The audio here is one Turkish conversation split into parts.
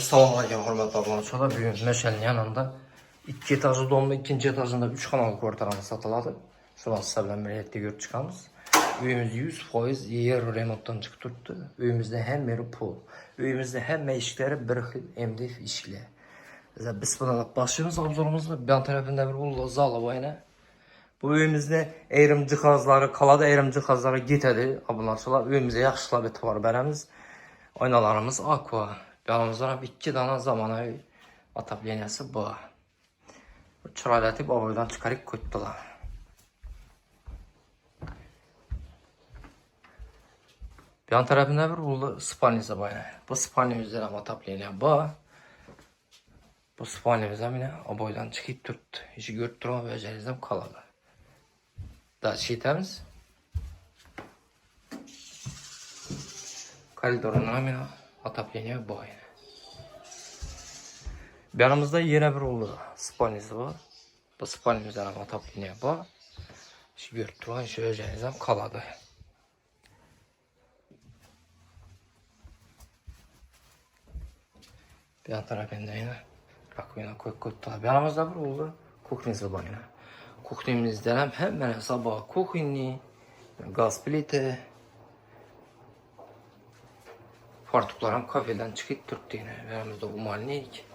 Selamünaleyküm hürmetli abonentler. Bugün meşalenin yanında 2 etajlı domlu, ikinci etajında 3 kanallı kvartaramız satıladı. Şu an sizlerle birlikte görüp çıkıyoruz. Üyümüz 100% yer remonttan çıkıp tuttu. Üyümüzde hem meri pul, üyümüzde hem işleri bir xil MDF işli. Biz buna başlıyoruz obzorumuzda. Ben tarafında bir ulu zala boyuna. Bu üyümüzde eğrim cihazları, kalada eğrim cihazları gitedi. Abonentler üyümüzde yaxşılab etibar beremiz. Aynalarımız aqua. Yanımızda 2 tane zamanı atapleniyası bu. Çıraylatıb avadan çıkarıp koydular. Yan tarafında bir ulu spalnisi var. Bu spalnimizden atapleniyor bu. Bu spalnimizden yine avadan çıkıp tuttu. İşi görüp duran ve özellikle kaladı. Daha şeytemiz. Koridoruna yine atapleniyor bu yine. Yanımızda yine bir ulu spalnisi var. Bu spalnimizden atapleniyor bu. İşi görüp duran işi özellikle kaladı. Bir yan tarafında yine rakıyla koydular. Yanımızda bir oldu kuchnizi var yine. Kuchnimizden hemen sabah kuchni, gaz pliti, fartuklarım kafeden çıkıp tuttu yine. Yanımızda umalnik.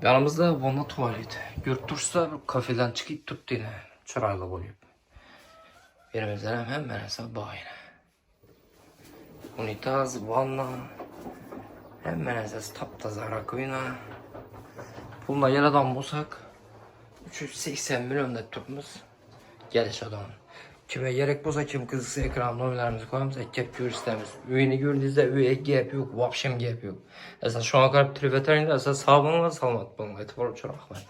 Yanımızda vonna tuvalet. Görüp dursa bir kafeden çıkıp tuttu yine. Çırayla koyup. Yanımızda hemen sabah yine. Unitaz, vanna. Hemen esas taptaza rakıyla. Puluna yer adam bulsak 380 milyon da tutmuz. Geliş adam. Kime gerek bulsa kim kızısı ekran numaralarımızı koyamız. Ekip görürseniz. Üyeni gördüğünüzde üye gap yok. Vapşem gap yok. Esas şu an kadar veteriner esas sağlığına salmat bulunma. Etibar uçurak var.